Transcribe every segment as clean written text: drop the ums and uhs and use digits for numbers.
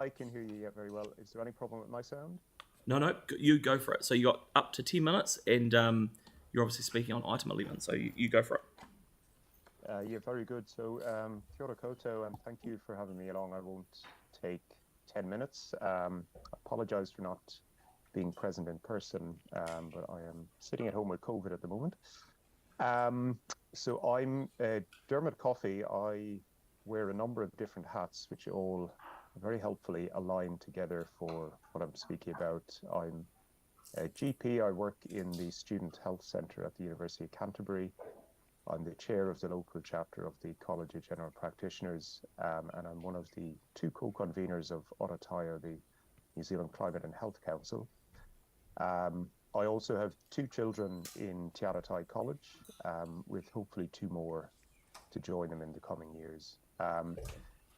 I can hear you very well. Is there any problem with my sound? No, you go for it. So you got up to 10 minutes, and you're obviously speaking on item 11, so you go for it. Yeah, very good. So, kia ora koutou, and thank you for having me along. I won't take 10 minutes. Apologize for not being present in person, but I am sitting at home with COVID at the moment. So I'm Dermot Coffey. I wear a number of different hats, which all very helpfully align together for what I'm speaking about. I'm a GP. I work in the Student Health Centre at the University of Canterbury. I'm the chair of the local chapter of the College of General Practitioners, and I'm one of the two co-conveners of Orataia, the New Zealand Climate and Health Council. I also have two children in Te Aratai College, with hopefully two more to join them in the coming years.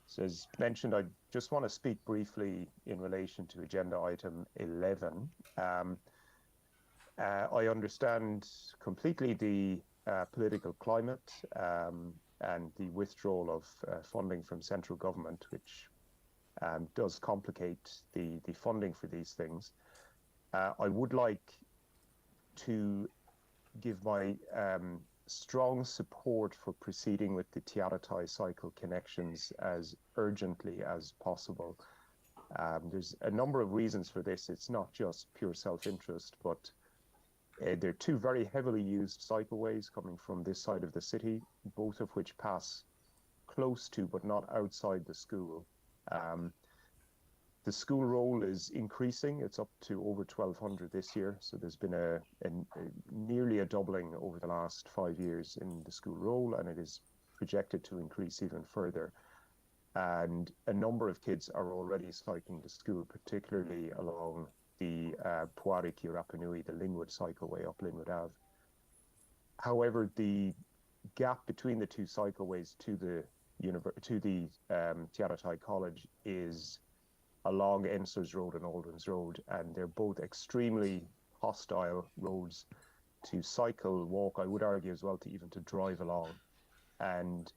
So as mentioned, I just want to speak briefly in relation to agenda item 11. I understand completely the political climate and the withdrawal of funding from central government, which does complicate the funding for these things. I would like to give my strong support for proceeding with the Te Aratai cycle connections as urgently as possible. There's a number of reasons for this. It's not just pure self-interest, but they're two very heavily used cycleways coming from this side of the city, both of which pass close to but not outside the school. The school roll is increasing. It's up to over 1,200 this year. So there's been a nearly a doubling over the last 5 years in the school roll, and it is projected to increase even further. And a number of kids are already cycling to school, particularly along the Puari ki Rapanui, the Linwood cycleway up Linwood Ave. However, the gap between the two cycleways to the Te Aratai College is along Ensors Road and Aldens Road, and they're both extremely hostile roads to cycle, walk, I would argue as well, to even to drive along. And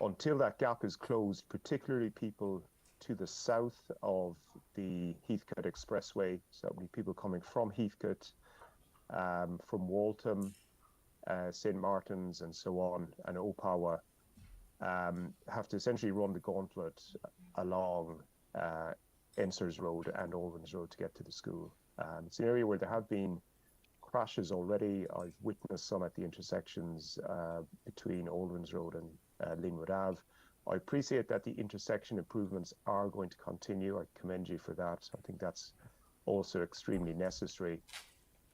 until that gap is closed, particularly people to the south of the Heathcote Expressway, so many people coming from Heathcote, from Waltham, St. Martin's and so on, and Opawa, have to essentially run the gauntlet along Ensors Road and Aldens Road to get to the school. It's an area where there have been crashes already. I've witnessed some at the intersections between Aldens Road and Linwood Ave. I appreciate that the intersection improvements are going to continue. I commend you for that. I think that's also extremely necessary.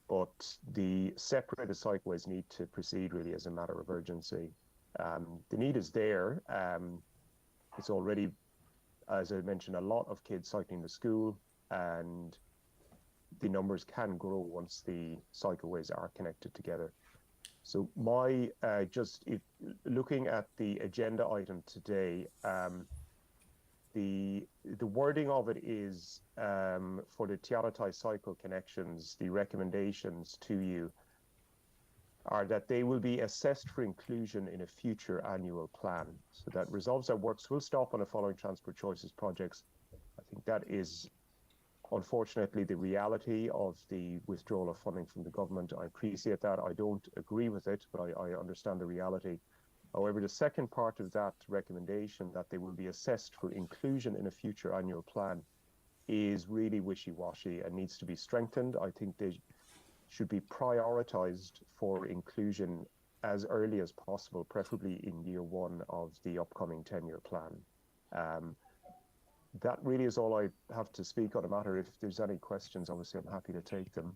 But the separated cycleways need to proceed really as a matter of urgency. The need is there. It's already, as I mentioned, a lot of kids cycling to school, and the numbers can grow once the cycleways are connected together. So my, looking at the agenda item today, the wording of it is for the Te Aratai cycle connections, the recommendations to you are that they will be assessed for inclusion in a future annual plan. So that resolves that works will stop on the following transport choices projects. I think that is unfortunately the reality of the withdrawal of funding from the government. I appreciate that. I don't agree with it, but I understand the reality. However, the second part of that recommendation, that they will be assessed for inclusion in a future annual plan, is really wishy-washy and needs to be strengthened. I think they should be prioritized for inclusion as early as possible, preferably in year one of the upcoming 10-year plan. That really is all I have to speak on the matter. If there's any questions, obviously I'm happy to take them.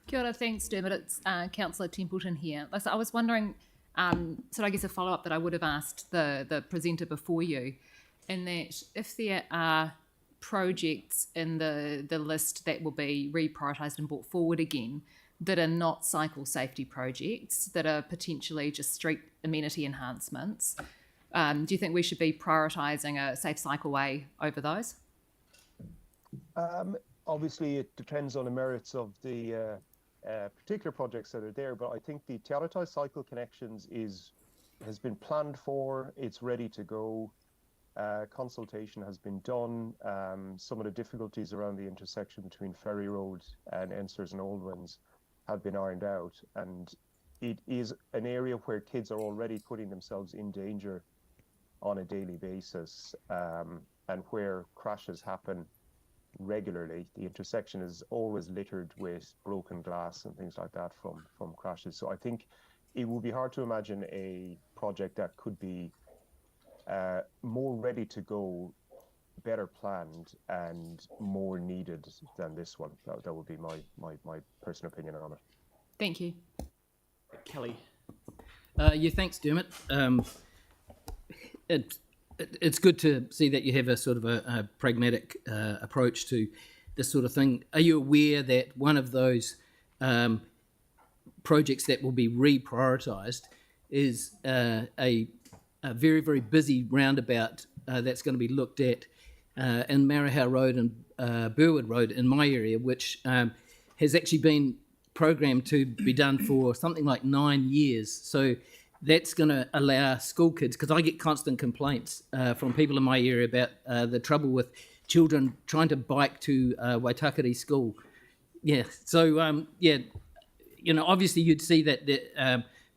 Kia ora, thanks, Dermot. It's Councillor Templeton here. So I was wondering, so I guess a follow-up that I would have asked the presenter before you, in that if there are projects in the list that will be reprioritised and brought forward again that are not cycle safety projects, that are potentially just street amenity enhancements, do you think we should be prioritising a safe cycleway over those? Obviously, it depends on the merits of the particular projects that are there, but I think the Te Aratai cycle connections is has been planned for. It's ready to go. Consultation has been done. Some of the difficulties around the intersection between Ferry Road and Ensors and Oldwins have been ironed out, and it is an area where kids are already putting themselves in danger on a daily basis, and where crashes happen regularly. The intersection is always littered with broken glass and things like that from crashes. So I think it would be hard to imagine a project that could be more ready to go, better planned, and more needed than this one. That would be my personal opinion on it. Thank you. Kelly. Yeah, thanks, Dermot. It's good to see that you have a sort of a pragmatic approach to this sort of thing. Are you aware that one of those projects that will be reprioritised is a very, very busy roundabout that's going to be looked at in Marahau Road and Burwood Road in my area, which has actually been programmed to be done for something like 9 years. So that's going to allow school kids, because I get constant complaints from people in my area about the trouble with children trying to bike to Waitakere School. Yeah, so yeah, you know, obviously you'd see that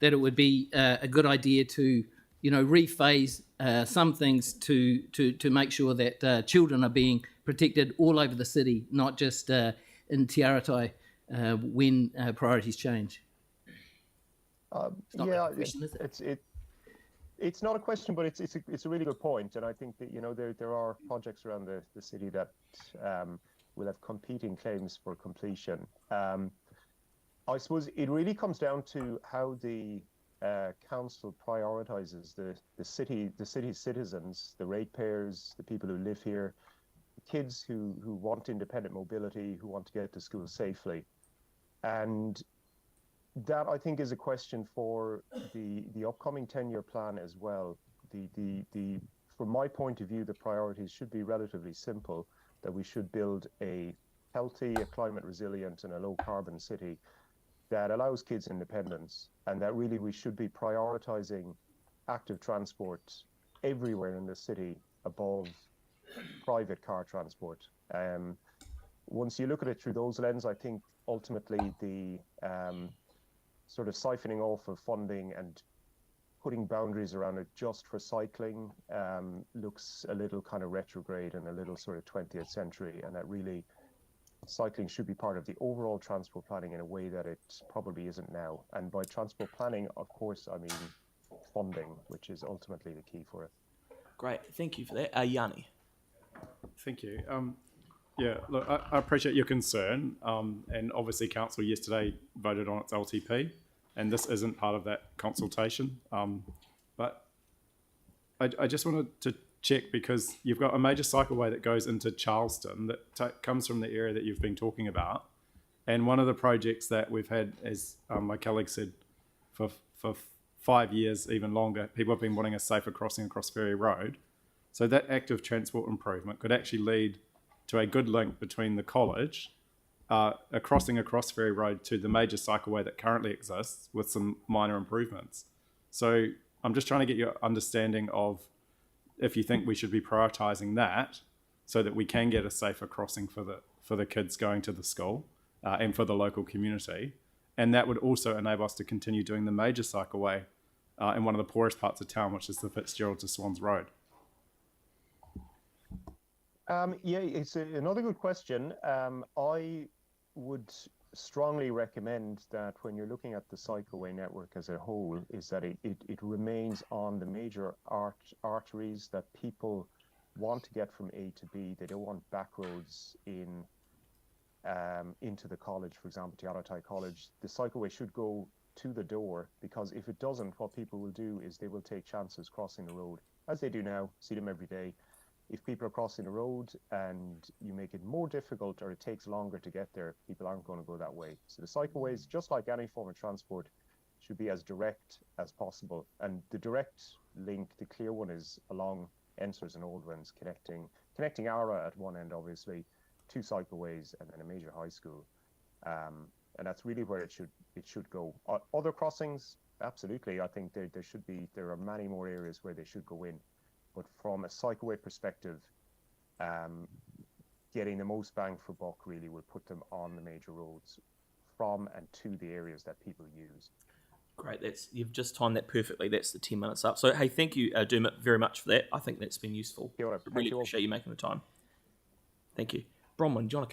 it would be a good idea to, you know, rephase some things to make sure that children are being protected all over the city, not just in Te Aratai when priorities change. Yeah, it's not a question, but it's a really good point, and I think that, you know, there are projects around the city that will have competing claims for completion. I suppose it really comes down to how the council prioritizes the city's citizens, the ratepayers, the people who live here, kids who want independent mobility, who want to get to school safely, and that, I think, is a question for the upcoming 10-year plan as well. From my point of view, the priorities should be relatively simple, that we should build a healthy, a climate resilient and a low carbon city that allows kids independence, and that really we should be prioritizing active transport everywhere in the city above private car transport. Once you look at it through those lenses, I think ultimately the sort of siphoning off of funding and putting boundaries around it just for cycling looks a little kind of retrograde and a little sort of 20th century, and that really cycling should be part of the overall transport planning in a way that it probably isn't now. And by transport planning, of course, I mean funding, which is ultimately the key for it. Great, thank you for that. Yanni. Thank you. Yeah, look, I appreciate your concern, and obviously council yesterday voted on its LTP, and this isn't part of that consultation. But I just wanted to check, because you've got a major cycleway that goes into Charleston that comes from the area that you've been talking about, and one of the projects that we've had, as my colleague said, for 5 years, even longer, people have been wanting a safer crossing across Ferry Road. So that active transport improvement could actually lead to a good link between the college, a crossing across Ferry Road, to the major cycleway that currently exists, with some minor improvements. So I'm just trying to get your understanding of if you think we should be prioritising that, so that we can get a safer crossing for the kids going to the school and for the local community, and that would also enable us to continue doing the major cycleway in one of the poorest parts of town, which is the Fitzgerald to Swans Road. Yeah, it's another good question. I would strongly recommend that when you're looking at the cycleway network as a whole, is that it remains on the major arteries that people want to get from A to B. They don't want back roads into the college, for example, Te Aratai College. The cycleway should go to the door, because if it doesn't, what people will do is they will take chances crossing the road, as they do now, see them every day. If people are crossing the road and you make it more difficult, or it takes longer to get there, people aren't going to go that way. So the cycleways, just like any form of transport, should be as direct as possible. And the direct link, the clear one, is along Ensors and Oldwins, connecting Ara at one end, obviously, 2 cycleways, and then a major high school. And that's really where it should go. Other crossings, absolutely. I think there are many more areas where they should go in, but from a cycleway perspective, getting the most bang for buck really would put them on the major roads from and to the areas that people use. Great, you've just timed that perfectly. That's the 10 minutes up. So hey, thank you, Dermot, very much for that. I think that's been useful. Kia ora. Thank Really you all. appreciate you making the time. Thank you. Bronwyn, do you want to come